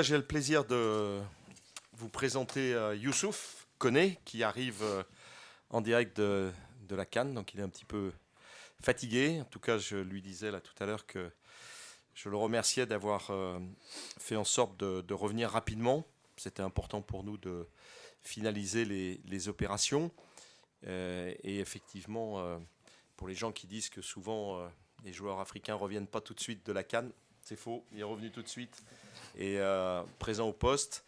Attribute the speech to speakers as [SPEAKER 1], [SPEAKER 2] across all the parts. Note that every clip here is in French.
[SPEAKER 1] J'ai le plaisir de vous présenter Youssouf Koné qui arrive en direct de la Cannes, donc il est un petit peu fatigué. En tout cas, je lui disais là tout à l'heure que je le remerciais d'avoir fait en sorte de revenir rapidement. C'était important pour nous de finaliser les opérations. Et effectivement, pour les gens qui disent que souvent les joueurs africains reviennent pas tout de suite de la Cannes, c'est faux. Il est revenu tout de suite et présent au poste.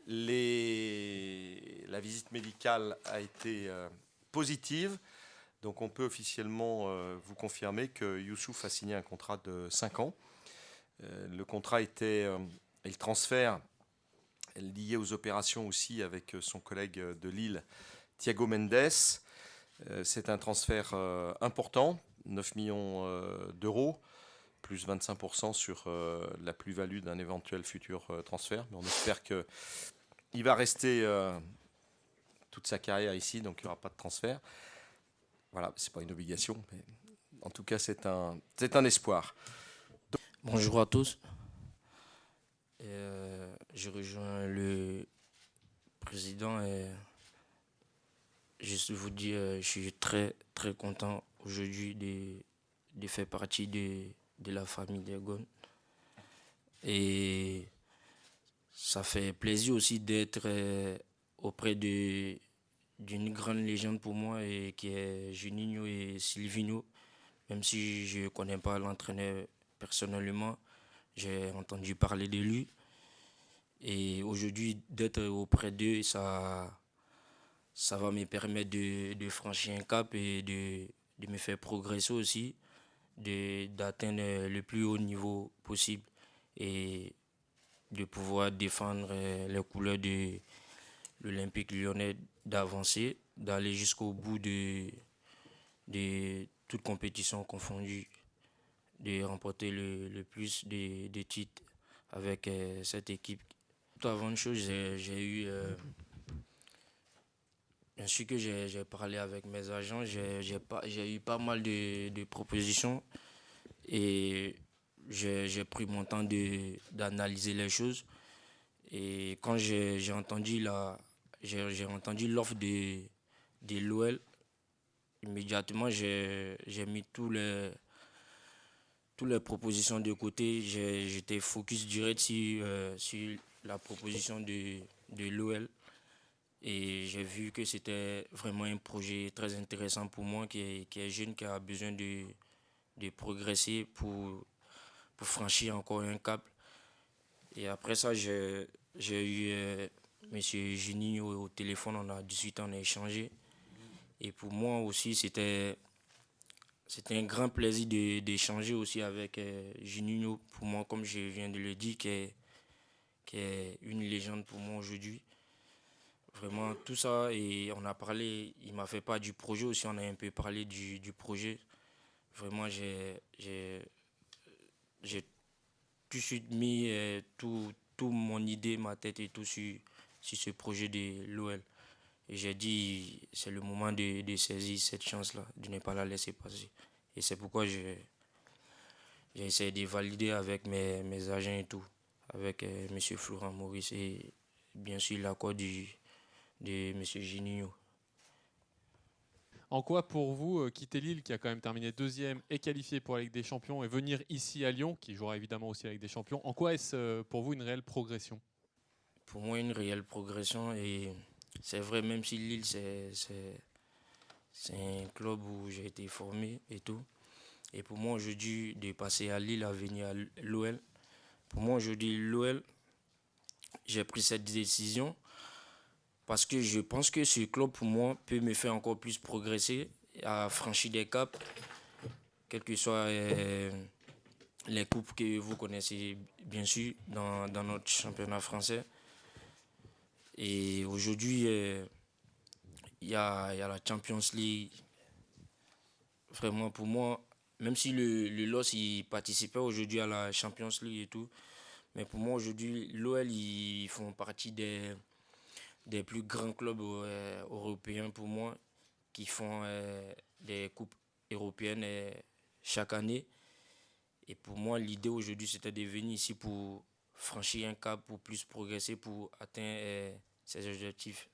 [SPEAKER 1] La visite médicale a été positive, donc on peut officiellement vous confirmer que Youssouf a signé un contrat de 5 ans. Le contrat était, et le transfert lié aux opérations aussi avec son collègue de Lille, Thiago Mendes. C'est un transfert important, 9 millions d'euros, plus 25% sur la plus-value d'un éventuel futur transfert. Mais on espère qu'il va rester toute sa carrière ici, donc il n'y aura pas de transfert. Voilà, c'est pas une obligation, mais en tout cas, c'est un espoir.
[SPEAKER 2] Bonjour à tous. Je rejoins le président et je vous dis, je suis très très content aujourd'hui de faire partie de la famille des Gones. Et ça fait plaisir aussi d'être auprès d'une grande légende pour moi et qui est Juninho et Silvinho. Même si je ne connais pas l'entraîneur personnellement, j'ai entendu parler de lui. Et aujourd'hui, d'être auprès d'eux, ça va me permettre de franchir un cap et de me faire progresser aussi, d'atteindre le plus haut niveau possible et de pouvoir défendre les couleurs de l'Olympique lyonnais, d'avancer, d'aller jusqu'au bout de toute compétition confondue, de remporter le plus de titres avec cette équipe. Tout avant de chose, j'ai eu, bien sûr que j'ai parlé avec mes agents, j'ai eu pas mal de propositions et j'ai pris mon temps d'analyser les choses. Et quand j'ai entendu l'offre de l'OL, immédiatement j'ai mis toutes les propositions de côté. J'étais focus direct sur la proposition de l'OL. Et j'ai vu que c'était vraiment un projet très intéressant pour moi, qui est jeune, qui a besoin de progresser pour franchir encore un cap. Et après ça, j'ai eu Monsieur Gini au téléphone, on a discuté, on a échangé. Et pour moi aussi, c'était un grand plaisir d'échanger aussi avec Juninho, pour moi, comme je viens de le dire, qui est une légende pour moi aujourd'hui. Vraiment, tout ça, et on a parlé, il m'a fait part du projet aussi, on a un peu parlé du projet. Vraiment, j'ai tout de suite mis tout mon idée, ma tête et tout sur ce projet de l'OL. Et j'ai dit, c'est le moment de saisir cette chance-là, de ne pas la laisser passer. Et c'est pourquoi j'ai essayé de valider avec mes agents et tout, avec M. Florent Maurice et bien sûr l'accord de M. Gininho.
[SPEAKER 3] En quoi, pour vous, quitter Lille, qui a quand même terminé deuxième et qualifié pour la Ligue des Champions, et venir ici à Lyon, qui jouera évidemment aussi la Ligue des Champions, en quoi est-ce pour vous une réelle progression?
[SPEAKER 2] Pour moi, une réelle progression. Et c'est vrai, même si Lille, c'est un club où j'ai été formé et tout. Et pour moi, aujourd'hui, de passer à Lille à venir à l'OL, pour moi, aujourd'hui, l'OL, j'ai pris cette décision parce que je pense que ce club, pour moi, peut me faire encore plus progresser, à franchir des caps, quelles que soient les coupes que vous connaissez bien sûr dans notre championnat français. Et aujourd'hui, il y a la Champions League. Vraiment, pour moi, même si le LOS il participait aujourd'hui à la Champions League et tout, mais pour moi aujourd'hui, l'OL ils font partie des plus grands clubs européens pour moi, qui font des coupes européennes chaque année. Et pour moi, l'idée aujourd'hui, c'était de venir ici pour franchir un cap, pour plus progresser, pour atteindre ses objectifs.